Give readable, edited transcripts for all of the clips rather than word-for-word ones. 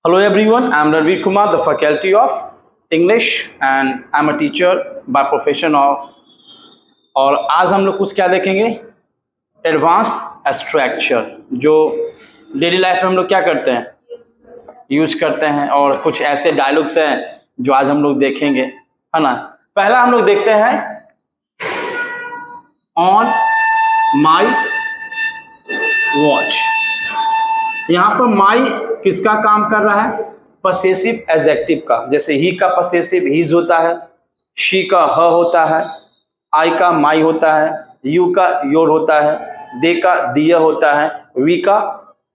Hello everyone, I am Ranveer Kumar, the faculty of English and I am a teacher by profession of। और आज हम लोग कुछ क्या देखेंगे, एडवांस स्ट्रक्चर, जो डेली लाइफ में हम लोग क्या करते हैं, यूज करते हैं। और कुछ ऐसे डायलॉग्स हैं जो आज हम लोग देखेंगे, है ना। पहला हम लोग देखते हैं ऑन माई वॉच। यहाँ पर माई किसका काम कर रहा है, पसेसिव एडजेक्टिव का। जैसे ही का पसेसिव हीज होता है, शी का ह होता है, आई का माई होता है, यू का योर होता है, दे का दिया होता है, वी का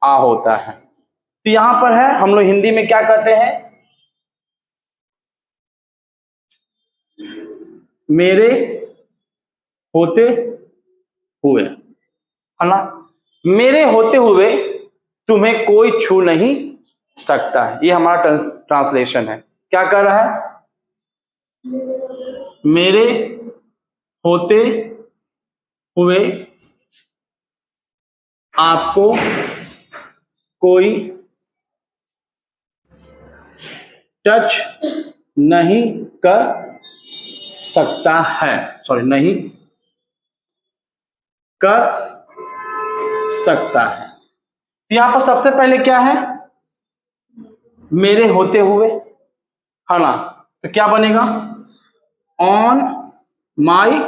आ होता है। तो यहां पर है, हम लोग हिंदी में क्या कहते हैं, मेरे होते हुए, है ना। मेरे होते हुए तुम्हें कोई छू नहीं सकता है, ये हमारा ट्रांसलेशन है। क्या कर रहा है, मेरे होते हुए आपको कोई टच नहीं कर सकता है, नहीं कर सकता है। यहां पर सबसे पहले क्या है, मेरे होते हुए, है ना। तो क्या बनेगा, on my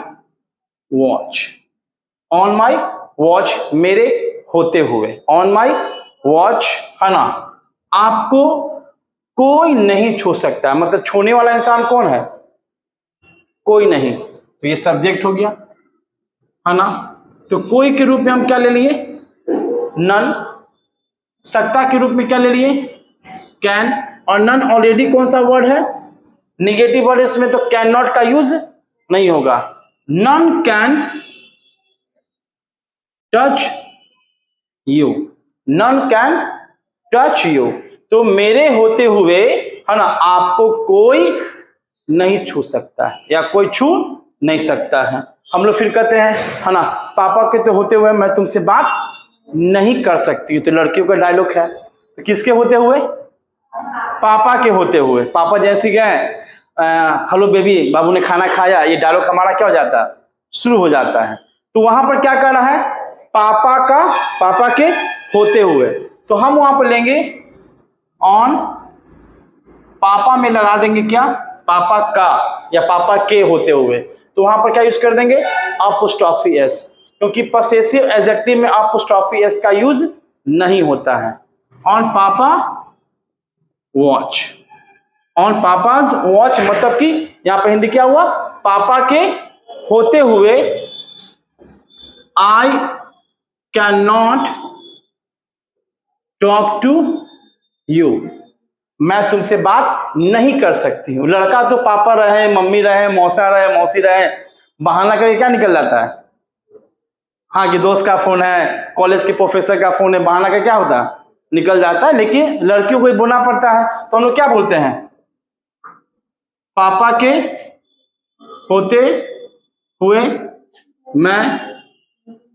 watch. On my watch, मेरे होते हुए, ऑन माई वॉच, है ना। आपको कोई नहीं छू सकता, मतलब छूने वाला इंसान कौन है, कोई नहीं। तो ये सब्जेक्ट हो गया, है ना। तो कोई के रूप में हम क्या ले लिए, नन। सकता के रूप में क्या ले लिए, कैन। और नन ऑलरेडी कौन सा वर्ड है, निगेटिव वर्ड, इसमें तो कैन नॉट का यूज नहीं होगा। None can touch you, none can touch you. तो मेरे होते हुए, है ना, आपको कोई नहीं छू सकता है या कोई छू नहीं सकता है। हम लोग फिर कहते हैं, है ना, पापा के तो होते हुए मैं तुमसे बात नहीं कर सकती हूँ। तो लड़कियों का डायलॉग है, तो किसके होते हुए, पापा के होते हुए। पापा जैसे गए, हेलो बेबी, बाबू ने खाना खाया, ये डायलॉग हमारा क्या हो जाता है, शुरू हो जाता है। तो वहां पर क्या कर रहा है, पापा के होते हुए। तो हम वहां पर लेंगे ऑन, पापा में लगा देंगे क्या, पापा का या पापा के होते हुए। तो वहां पर क्या यूज कर देंगे, अपोस्ट्रोफी एस, क्योंकि पसेसिव एडजेक्टिव में अपोस्ट्रोफी एस का यूज नहीं होता है। ऑन पापा वॉच, ऑन पापाज वॉच, मतलब कि यहां पर हिंदी क्या हुआ, पापा के होते हुए I can not talk to you, मैं तुमसे बात नहीं कर सकती हूँ। लड़का तो पापा रहे, मम्मी रहे, मौसा रहे, मौसी रहे, बहाना करके क्या निकल जाता है, हाँ कि दोस्त का फोन है, कॉलेज के प्रोफेसर का फोन है, बहाना का क्या होता है, निकल जाता है। लेकिन लड़कियों को बोलना पड़ता है, तो हम लोग क्या बोलते हैं, पापा के होते हुए मैं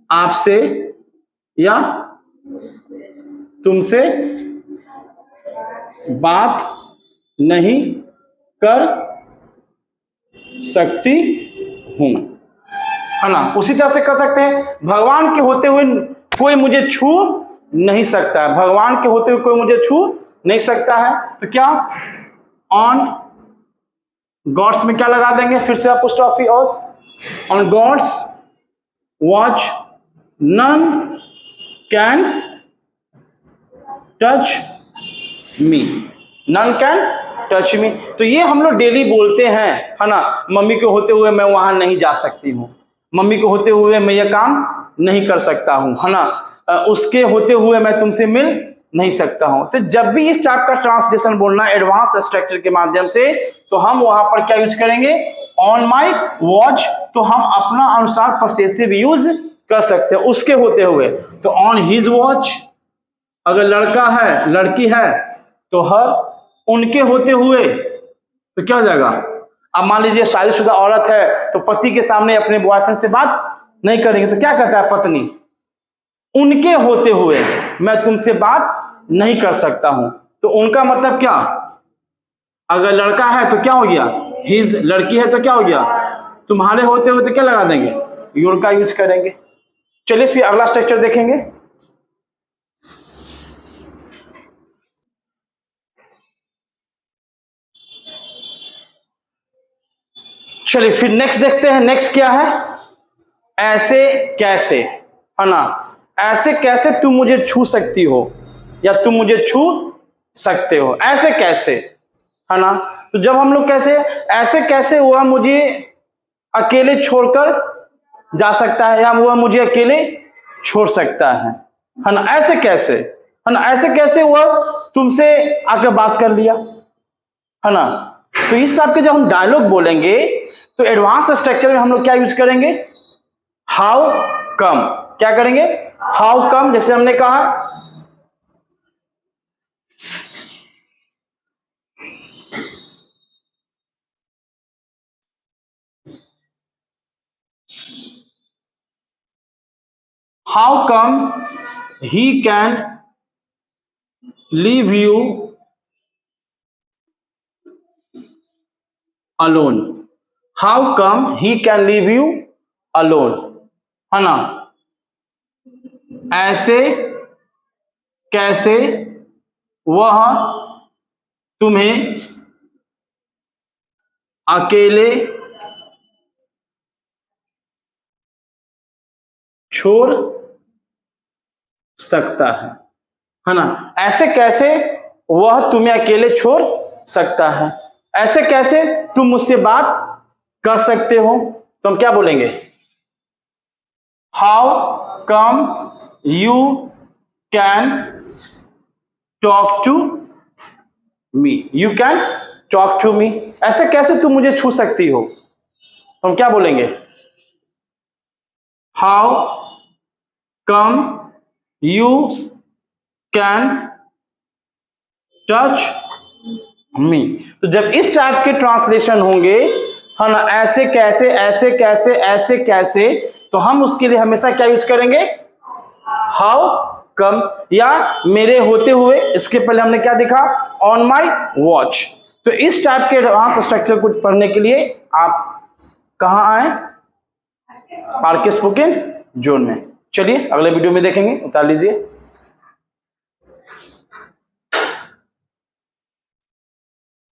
आपसे या तुमसे बात नहीं कर सकती हूं, है ना। उसी तरह से कर सकते हैं, भगवान के होते हुए कोई मुझे छू नहीं सकता है, भगवान के होते हुए कोई मुझे छू नहीं सकता है। तो क्या, ऑन गॉड्स में क्या लगा देंगे, फिर से apostrophe S, on God's watch none can touch me, none can touch me. तो ये हम लोग डेली बोलते हैं, है ना। मम्मी के होते हुए मैं वहां नहीं जा सकती हूँ, मम्मी के होते हुए मैं ये काम नहीं कर सकता हूँ, है ना। उसके होते हुए मैं तुमसे मिल नहीं सकता हूं। तो जब भी इस टाइप का ट्रांसलेशन बोलना एडवांस स्ट्रक्चर के माध्यम से, तो हम वहां पर क्या यूज करेंगे, ऑन माई वॉच। तो हम अपना अनुसार पसेसिव यूज कर सकते हैं उसके होते हुए। तो ऑन हिज वॉच, अगर लड़का है लड़की है तो हर, उनके होते हुए तो क्या हो जाएगा। अब मान लीजिए शादीशुदा औरत है तो पति के सामने अपने बॉयफ्रेंड से बात नहीं करेंगे, तो क्या कहता है पत्नी, उनके होते हुए मैं तुमसे बात नहीं कर सकता हूं। तो तो उनका मतलब क्या, अगर लड़का है तो क्या हो गया हिज, लड़की है तो क्या हो गया तुम्हारे, होते होते क्या लगा देंगे योर का यूज करेंगे। चलिए फिर अगला स्ट्रक्चर देखेंगे। चलिए फिर नेक्स्ट देखते हैं, नेक्स्ट क्या है, ऐसे कैसे, है ना, ऐसे कैसे तुम मुझे छू सकती हो या तुम मुझे छू सकते हो, ऐसे कैसे, है ना। तो जब हम लोग कैसे, ऐसे कैसे वह मुझे अकेले छोड़कर जा सकता है या वह मुझे अकेले छोड़ सकता है ना, ऐसे कैसे, है ना, ऐसे कैसे वह तुमसे आकर बात कर लिया, है ना। तो इस टाइप के जब हम डायलॉग बोलेंगे तो एडवांस स्ट्रक्चर में हम लोग क्या यूज करेंगे, हाउ कम, क्या करेंगे, हाउ कम, जैसे हमने कहा how come he can leave you alone, how come he can leave you alone, है ना, ऐसे कैसे वह तुम्हें अकेले छोड़ सकता है ना, ऐसे कैसे वह तुम्हें अकेले छोड़ सकता है, ऐसे कैसे तुम मुझसे बात कर सकते हो, तो हम क्या बोलेंगे, how come you can talk to me, you can talk to me, ऐसे कैसे तुम मुझे छू सकती हो, तो हम क्या बोलेंगे, how come you can touch me. तो जब इस टाइप के ट्रांसलेशन होंगे, है ना, ऐसे कैसे, ऐसे कैसे, ऐसे कैसे, तो हम उसके लिए हमेशा क्या यूज करेंगे, हाउ कम, या मेरे होते हुए, इसके पहले हमने क्या देखा, ऑन माई वॉच। तो इस टाइप के एडवांस स्ट्रक्चर को पढ़ने के लिए आप कहां आए, आरके स्पोकन जोन में। चलिए अगले वीडियो में देखेंगे, उतार लीजिए।